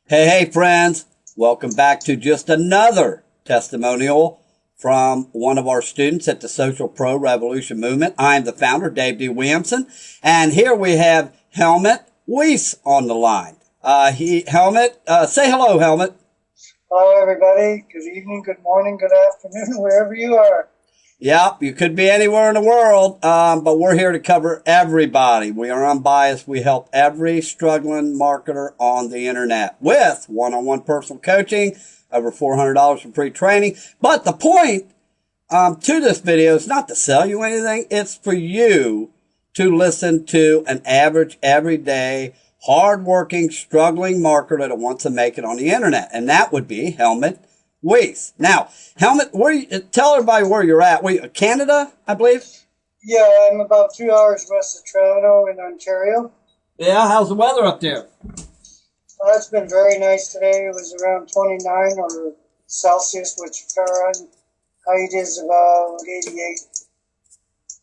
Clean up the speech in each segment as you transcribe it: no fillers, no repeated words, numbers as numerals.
Hey, friends. Welcome back to just another testimonial from one of our students at the Social Pro Revolution Movement. I'm the founder, Dave D. Williamson, and here we have Helmut Weiss on the line. Helmut, say hello, Helmut. Hello, everybody. Good evening, good morning, good afternoon, wherever you are. Yep, you could be anywhere in the world, but we're here to cover everybody. We are unbiased. We help every struggling marketer on the internet with one-on-one personal coaching, over $400 for free training. But the point to this video is not to sell you anything. It's for you to listen to an average, everyday, hardworking, struggling marketer that wants to make it on the internet. And that would be Helmut Weiss. Now, Helmut, tell everybody where you're at. Canada, I believe? Yeah, I'm about 2 hours west of Toronto in Ontario. Yeah, how's the weather up there? It's been very nice today. It was around 29 or Celsius, which Fahrenheit is about 88.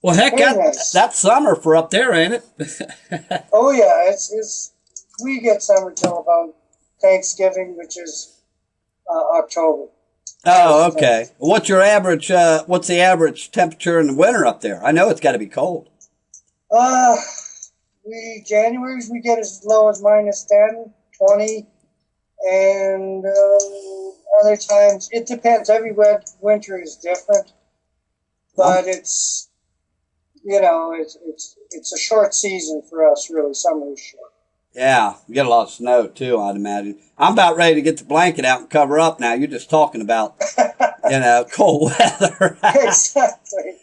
Well, heck, Nice. that's summer for up there, ain't it? Oh yeah, we get summer till about Thanksgiving, which is October. Oh, okay. What's the average temperature in the winter up there? I know it's got to be cold. January's we get as low as minus 10, 20, and other times it depends. Every winter is different, but it's a short season for us. Really, summer is short. Yeah, you get a lot of snow too, I'd imagine. I'm about ready to get the blanket out and cover up now. You're just talking about, cold weather. Exactly.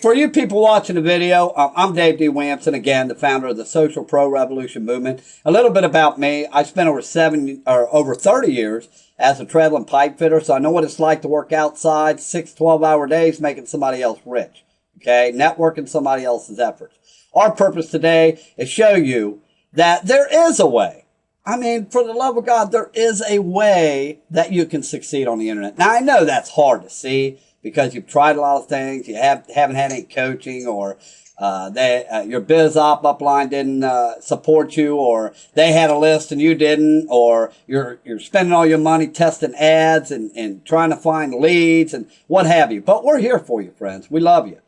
For you people watching the video, I'm Dave D. Williamson, again, the founder of the Social Pro Revolution Movement. A little bit about me. I spent over 30 years as a traveling pipe fitter, so I know what it's like to work outside 6, 12-hour days making somebody else rich. Okay, networking somebody else's efforts. Our purpose today is show you that there is a way. I mean, for the love of God, there is a way that you can succeed on the internet. Now, I know that's hard to see because you've tried a lot of things. You haven't had any coaching, or your biz upline didn't support you, or they had a list and you didn't, or you're spending all your money testing ads and trying to find leads and what have you. But we're here for you, friends. We love you.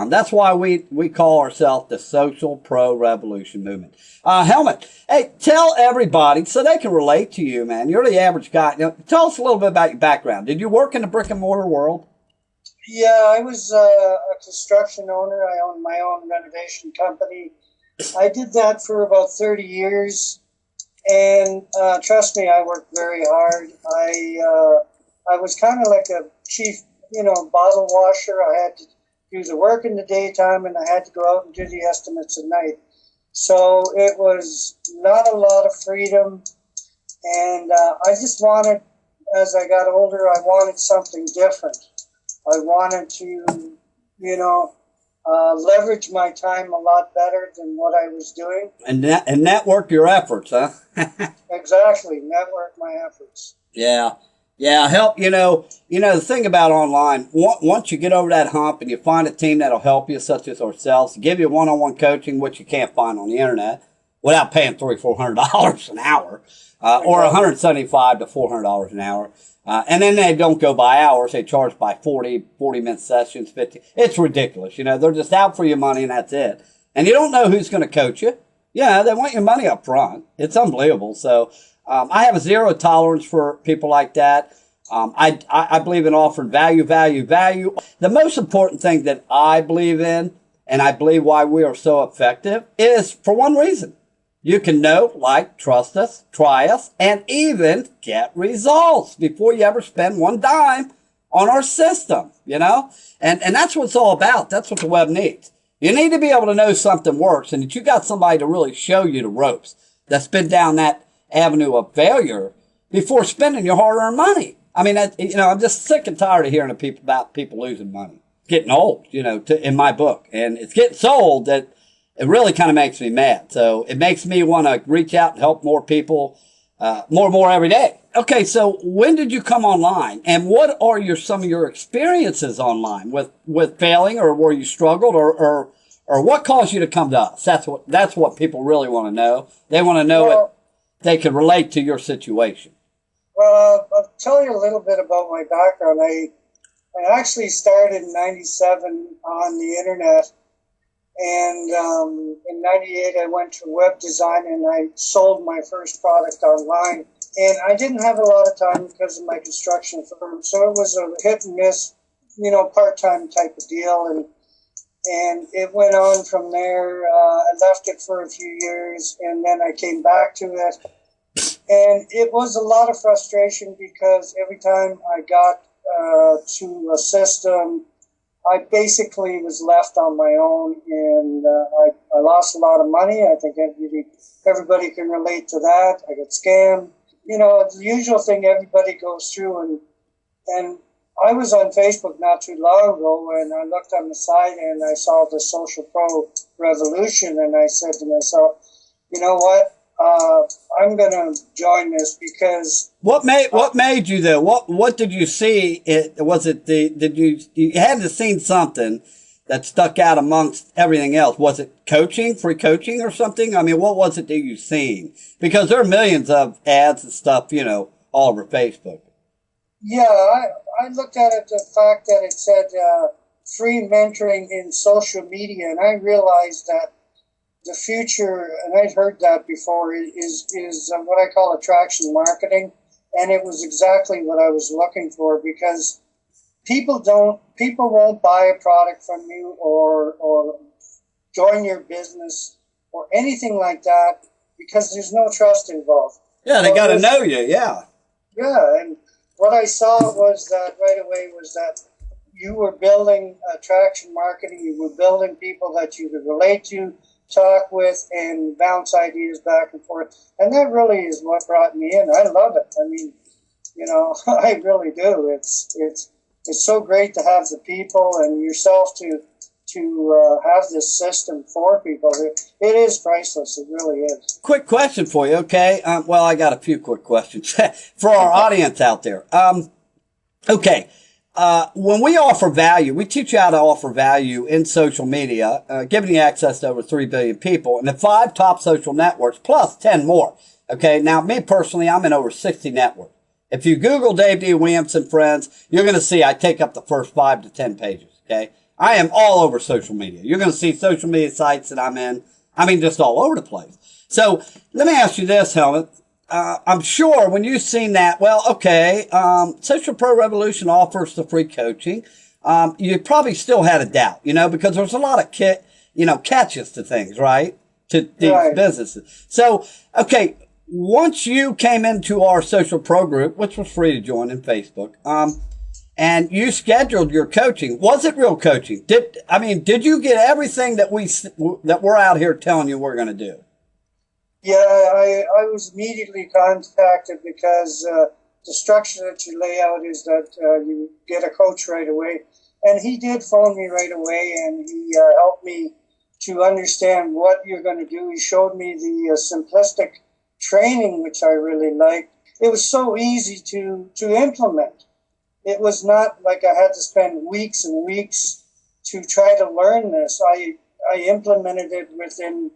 That's why we call ourselves the Social Pro Revolution Movement. Helmut, hey, tell everybody so they can relate to you, man. You're the average guy. Tell us a little bit about your background. Did you work in the brick and mortar world? Yeah, I was a construction owner. I owned my own renovation company. I did that for about 30 years, and trust me, I worked very hard. I was kind of like a chief, bottle washer. I had to do the work in the daytime, and I had to go out and do the estimates at night. So it was not a lot of freedom, and I just wanted, as I got older, I wanted something different. I wanted to, leverage my time a lot better than what I was doing. And network your efforts, huh? Exactly, network my efforts. Yeah. Yeah, help, the thing about online, once you get over that hump and you find a team that'll help you, such as ourselves, give you one-on-one coaching, which you can't find on the internet, without paying $300-400 an hour, or $175 to $400 an hour. And then they don't go by hours. They charge by 40-minute sessions, 50. It's ridiculous. They're just out for your money and that's it. And you don't know who's going to coach you. Yeah, they want your money up front. It's unbelievable. So, I have a zero tolerance for people like that. I believe in offering value. The most important thing that I believe in, and I believe why we are so effective, is for one reason. You can know, like, trust us, try us, and even get results before you ever spend one dime on our system, And that's what it's all about. That's what the web needs. You need to be able to know something works and that you got somebody to really show you the ropes that's been down that avenue of failure before spending your hard-earned money. I mean, I'm just sick and tired of hearing about people losing money. It's getting old, in my book. And it's getting so old that it really kind of makes me mad. So it makes me want to reach out and help more people, more and more every day. Okay, so when did you come online? And what are some of your experiences online with failing, or where you struggled, or what caused you to come to us? That's what people really want to know. They want to know they could relate to your situation? Well, I'll tell you a little bit about my background. I actually started in '97 on the internet, and in '98 I went to web design and I sold my first product online. And I didn't have a lot of time because of my construction firm, so it was a hit and miss, part-time type of deal. And it went on from there. I left it for a few years, and then I came back to it. And it was a lot of frustration because every time I got to a system, I basically was left on my own, and I lost a lot of money. I think everybody can relate to that. I got scammed. The usual thing everybody goes through. And I was on Facebook not too long ago, and I looked on the side and I saw the Social Pro Revolution, and I said to myself, you know what? I'm going to join this because what made you though? What did you see? You had to seen something that stuck out amongst everything else? Was it free coaching or something? I mean, what was it that you seen? Because there are millions of ads and stuff, all over Facebook. Yeah, I looked at it, the fact that it said free mentoring in social media, and I realized that the future, and I'd heard that before, is what I call attraction marketing, and it was exactly what I was looking for, because people won't buy a product from you or join your business or anything like that because there's no trust involved. Yeah, they got to know you. Yeah. Yeah, and what I saw was that right away was that you were building attraction marketing. You were building people that you could relate to, talk with, and bounce ideas back and forth. And that really is what brought me in. I love it. I mean, I really do. It's so great to have the people and yourself to have this system for people. It is priceless. It really is. Quick question for you, okay? Well, I got a few quick questions for our audience out there. Okay. When we offer value, we teach you how to offer value in social media, giving you access to over 3 billion people and the 5 top social networks plus 10 more. Okay. Now, me personally, I'm in over 60 networks. If you Google Dave D. Williamson friends, you're going to see I take up the first 5 to 10 pages. Okay. I am all over social media. You're going to see social media sites that I'm in. I mean, just all over the place. So let me ask you this, Helmut. I'm sure when you've seen that, Social Pro Revolution offers the free coaching. You probably still had a doubt, because there's a lot of catches to things, right? To these businesses. So, okay, once you came into our Social Pro group, which was free to join in Facebook, and you scheduled your coaching, was it real coaching? Did you get everything that we're out here telling you we're going to do? Yeah, I was immediately contacted because the structure that you lay out is that you get a coach right away. And he did phone me right away, and he helped me to understand what you're going to do. He showed me the simplistic training, which I really liked. It was so easy to implement. It was not like I had to spend weeks and weeks to try to learn this. I implemented it within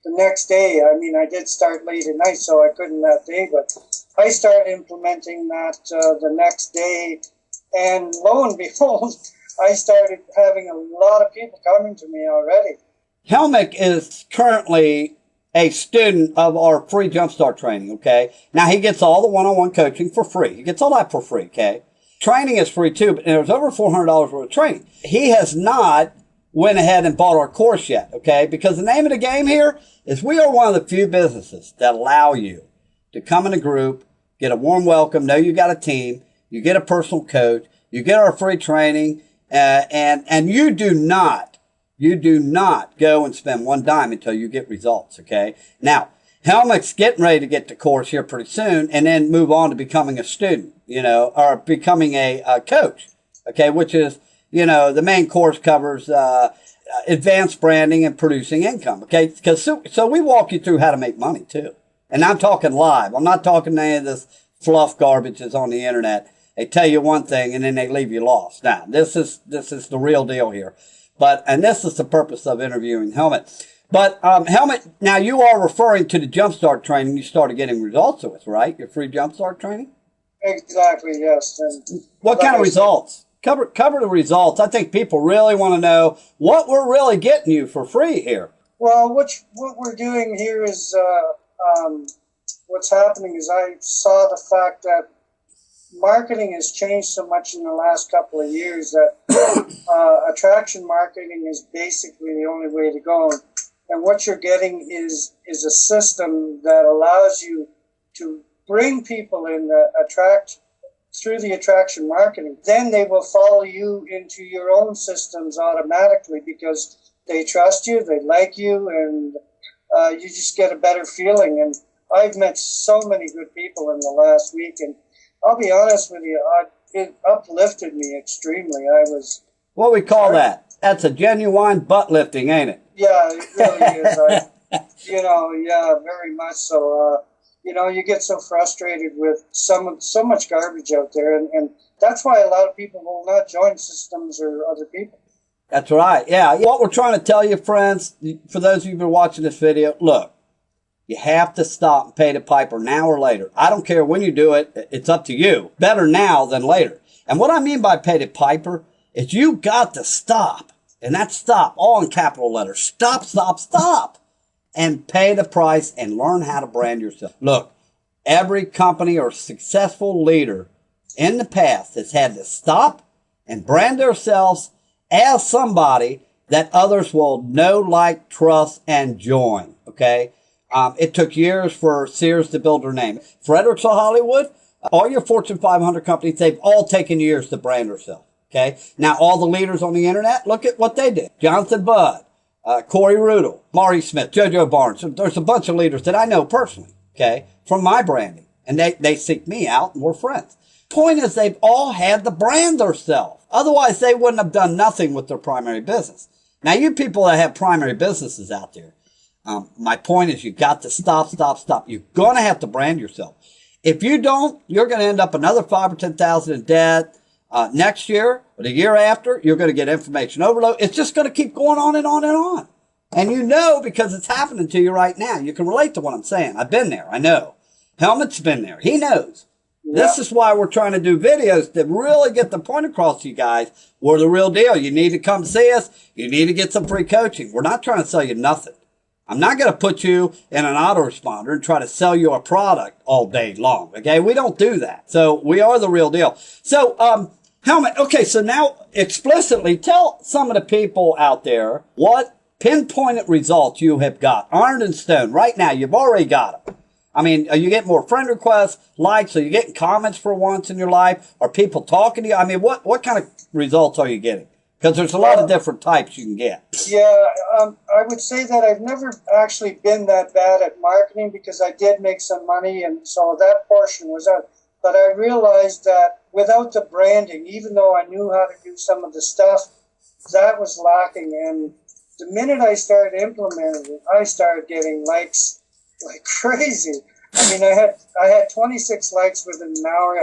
the next day. I mean, I did start late at night, so I couldn't that day, but I started implementing that the next day, and lo and behold, I started having a lot of people coming to me already. Helmut is currently a student of our free Jumpstart training, okay? Now, he gets all the one-on-one coaching for free. He gets all that for free, okay? Training is free too, but there's over $400 worth of training. He has not went ahead and bought our course yet, okay? Because the name of the game here is we are one of the few businesses that allow you to come in a group, get a warm welcome, know you got a team, you get a personal coach, you get our free training, and you do not go and spend one dime until you get results, okay? Now, Helmut's getting ready to get the course here pretty soon and then move on to becoming a student, or becoming a coach, okay? Which is, the main course covers advanced branding and producing income, okay? So we walk you through how to make money too. And I'm talking live. I'm not talking any of this fluff garbage that's on the internet. They tell you one thing and then they leave you lost. Now, this is the real deal here. And this is the purpose of interviewing Helmut. But Helmut, now you are referring to the Jumpstart training you started getting results with, right? Your free Jumpstart training? Exactly, yes. And what kind of results? Cover the results. I think people really want to know what we're really getting you for free here. Well, what we're doing here is what's happening is I saw the fact that marketing has changed so much in the last couple of years that attraction marketing is basically the only way to go. And what you're getting is a system that allows you to bring people in, attract through the attraction marketing. Then they will follow you into your own systems automatically because they trust you, they like you, and you just get a better feeling. And I've met so many good people in the last week, and I'll be honest with you, it uplifted me extremely. I was... What we call that? That's a genuine butt lifting, ain't it? Yeah, it really is. Yeah, very much so. You get so frustrated with so much garbage out there, and that's why a lot of people will not join systems or other people. That's right. Yeah. What we're trying to tell you, friends, for those of you who've been watching this video, look, you have to stop and pay the piper now or later. I don't care when you do it. It's up to you. Better now than later. And what I mean by pay the piper is you got to stop. And that's stop, all in capital letters. Stop, stop, stop. And pay the price and learn how to brand yourself. Look, every company or successful leader in the past has had to stop and brand themselves as somebody that others will know, like, trust, and join. Okay? It took years for Sears to build their name. Fredericks of Hollywood, all your Fortune 500 companies, they've all taken years to brand themselves. Okay? Now, all the leaders on the internet, look at what they did. Jonathan Budd, Corey Rudel, Marty Smith, JoJo Barnes. There's a bunch of leaders that I know personally, okay, from my branding. And they seek me out and we're friends. Point is, they've all had to brand themselves. Otherwise, they wouldn't have done nothing with their primary business. Now, you people that have primary businesses out there, my point is you got to stop. You're going to have to brand yourself. If you don't, you're going to end up another 5 or 10,000 in debt. Next year or the year after, you're going to get information overload. It's just going to keep going on and on and on. And you know, because it's happening to you right now. You can relate to what I'm saying. I've been there. I know. Helmut's been there. He knows. Yeah. This is why we're trying to do videos to really get the point across to you guys. We're the real deal. You need to come see us. You need to get some free coaching. We're not trying to sell you nothing. I'm not going to put you in an autoresponder and try to sell you a product all day long. Okay. We don't do that. So we are the real deal. So, Helmut, okay. So now explicitly tell some of the people out there what pinpointed results you have got. Iron and stone right now. You've already got them. I mean, are you getting more friend requests, likes? Are you getting comments for once in your life? Are people talking to you? I mean, what kind of results are you getting? Because there's a lot of different types you can get. Yeah, I would say that I've never actually been that bad at marketing because I did make some money, and so that portion was out. But I realized that without the branding, even though I knew how to do some of the stuff, that was lacking. And the minute I started implementing it, I started getting likes like crazy. I mean, I had 26 likes within an hour.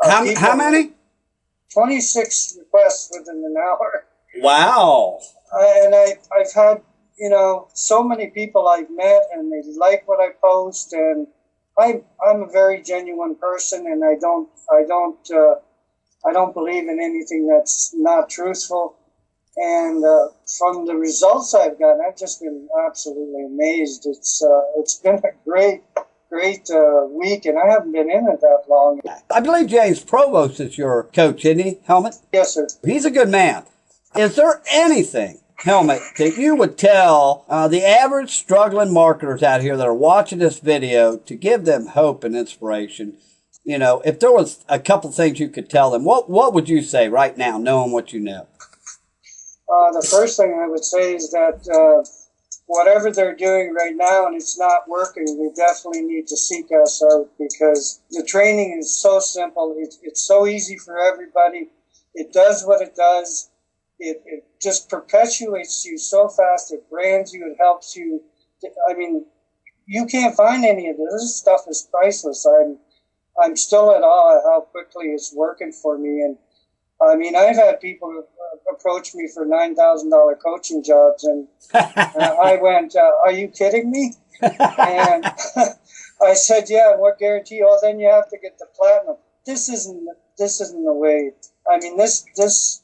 I had how many? 26 requests within an hour. Wow. And I've had, so many people I've met and they like what I post, and I'm a very genuine person, and I don't believe in anything that's not truthful. And from the results I've gotten, I've just been absolutely amazed. It's been a great week, and I haven't been in it that long. I believe James Provost is your coach, isn't he, Helmut? Yes, sir. He's a good man. Is there anything, Helmut, that you would tell the average struggling marketers out here that are watching this video to give them hope and inspiration? If there was a couple things you could tell them, what would you say right now, knowing what you know? The first thing I would say is that whatever they're doing right now and it's not working, they definitely need to seek us out, because the training is so simple. It's so easy for everybody. It does what it does. It just perpetuates you so fast. It brands you. It helps you. I mean, you can't find any of this. This stuff is priceless. I'm still at awe at how quickly it's working for me. And I mean, I've had people approached me for $9,000 coaching jobs, and I went, "Are you kidding me?" And I said, "Yeah, what guarantee?" "Oh, then you have to get the platinum." This isn't the way. I mean, this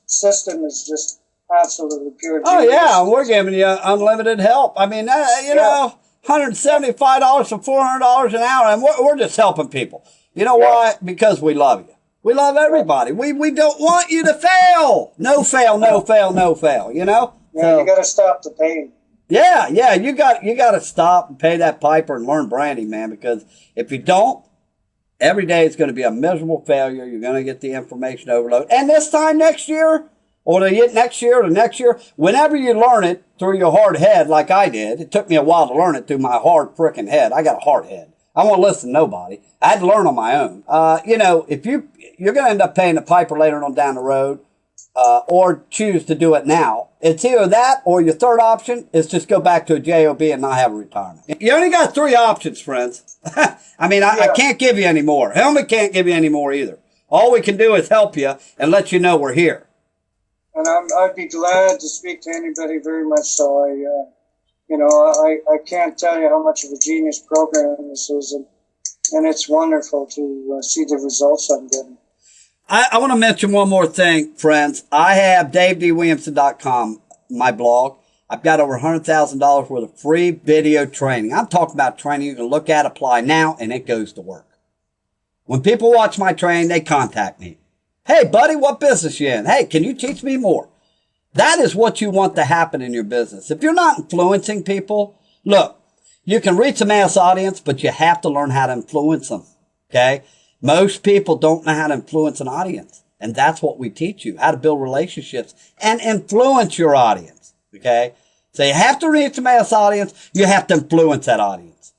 system is just absolutely pure. Oh yeah, we're giving you unlimited help. I mean, you know, $175 to $400 an hour, and we're just helping people. You know why? Because we love you. We love everybody. We don't want you to fail. No fail, no fail, no fail. You know. Yeah, so, you got to stop the pain. Yeah, you got to stop and pay that piper and learn branding, man. Because if you don't, every day is going to be a miserable failure. You're going to get the information overload, and this time next year, or next year, whenever you learn it through your hard head, like I did, it took me a while to learn it through my hard freaking head. I got a hard head. I won't listen to nobody. I had to learn on my own. You know, if you're going to end up paying the piper later on down the road, or choose to do it now. It's either that or your third option is just go back to a JOB and not have a retirement. You only got 3 options, friends. I mean, I can't give you any more. Helmut can't give you any more either. All we can do is help you and let you know we're here. And I'd be glad to speak to anybody very much so. I can't tell you how much of a genius program this is, and it's wonderful to see the results I'm getting. I want to mention one more thing, friends. I have davedwilliamson.com, my blog. I've got over $100,000 worth of free video training. I'm talking about training you can look at, apply now, and it goes to work. When people watch my training, they contact me. Hey, buddy, what business you in? Hey, can you teach me more? That is what you want to happen in your business. If you're not influencing people, look, you can reach a mass audience, but you have to learn how to influence them. Okay? Most people don't know how to influence an audience. And that's what we teach you, how to build relationships and influence your audience. Okay? So you have to reach a mass audience. You have to influence that audience.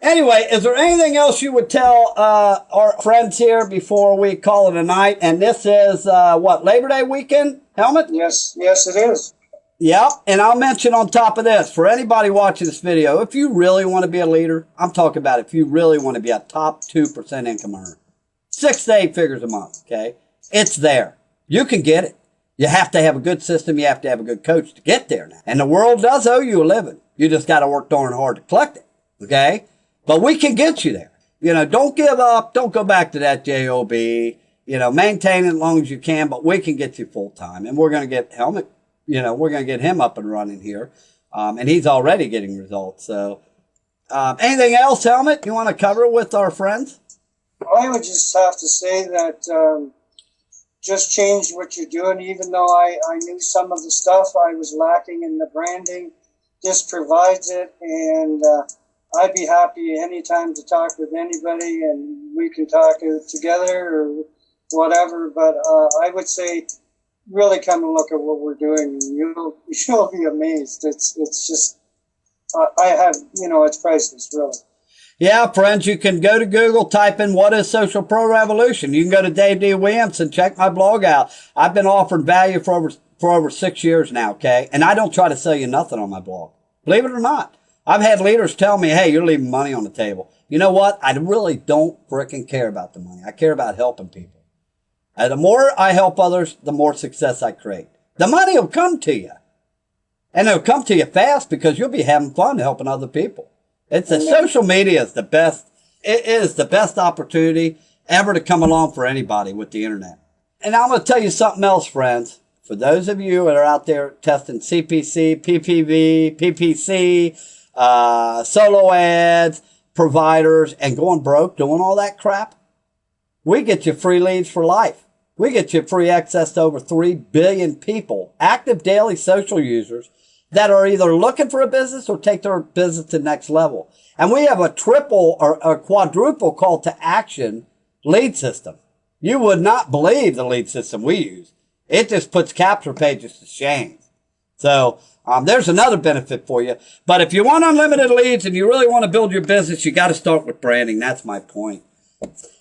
Anyway, is there anything else you would tell our friends here before we call it a night? And this is, Labor Day weekend, Helmut? Yes, it is. Yep, and I'll mention on top of this, for anybody watching this video, if you really want to be a leader, I'm talking about if you really want to be a top 2% income earner, 6 to 8 figures a month, okay? It's there. You can get it. You have to have a good system. You have to have a good coach to get there now. And the world does owe you a living. You just got to work darn hard to collect it, okay? But we can get you there. You know, don't give up. Don't go back to that JOB. You know, maintain it as long as you can, but we can get you full time. And we're going to get Helmut. You know, we're going to get him up and running here. And he's already getting results. So, anything else, Helmut, you want to cover with our friends? I would just have to say that just change what you're doing. Even though I knew some of the stuff I was lacking in the branding, this provides it. And I'd be happy anytime to talk with anybody, and we can talk together or whatever. But I would say, really come and look at what we're doing, and you'll be amazed. It's just it's priceless, really. Yeah, friends, you can go to Google, type in what is Social Pro Revolution. You can go to Dave D. Williamson, check my blog out. I've been offering value for over 6 years now, okay? And I don't try to sell you nothing on my blog. Believe it or not. I've had leaders tell me, hey, you're leaving money on the table. You know what? I really don't frickin' care about the money. I care about helping people. And the more I help others, the more success I create. The money will come to you. And it'll come to you fast because you'll be having fun helping other people. Social media is the best. It is the best opportunity ever to come along for anybody with the internet. And I'm going to tell you something else, friends. For those of you that are out there testing CPC, PPV, PPC, solo ads, providers, and going broke, doing all that crap, we get you free leads for life. We get you free access to over 3 billion people, active daily social users that are either looking for a business or take their business to the next level. And we have a triple or a quadruple call to action lead system. You would not believe the lead system we use. It just puts capture pages to shame. So there's another benefit for you. But if you want unlimited leads and you really want to build your business, you got to start with branding. That's my point.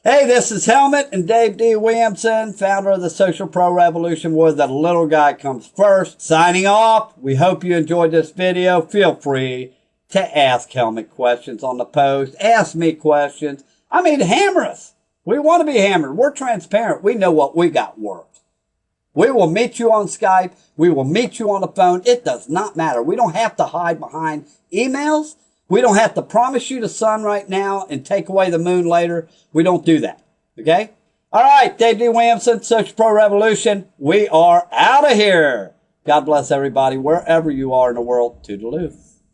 Hey, this is Helmut and Dave D. Williamson, founder of the Social Pro Revolution, where the little guy comes first. Signing off. We hope you enjoyed this video. Feel free to ask Helmut questions on the post. Ask me questions. Hammer us. We want to be hammered. We're transparent. We know what we got worked. We will meet you on Skype. We will meet you on the phone. It does not matter. We don't have to hide behind emails. We don't have to promise you the sun right now and take away the moon later. We don't do that. Okay? All right, Dave D. Williamson, Social Pro Revolution. We are out of here. God bless everybody, wherever you are in the world. Toodaloo.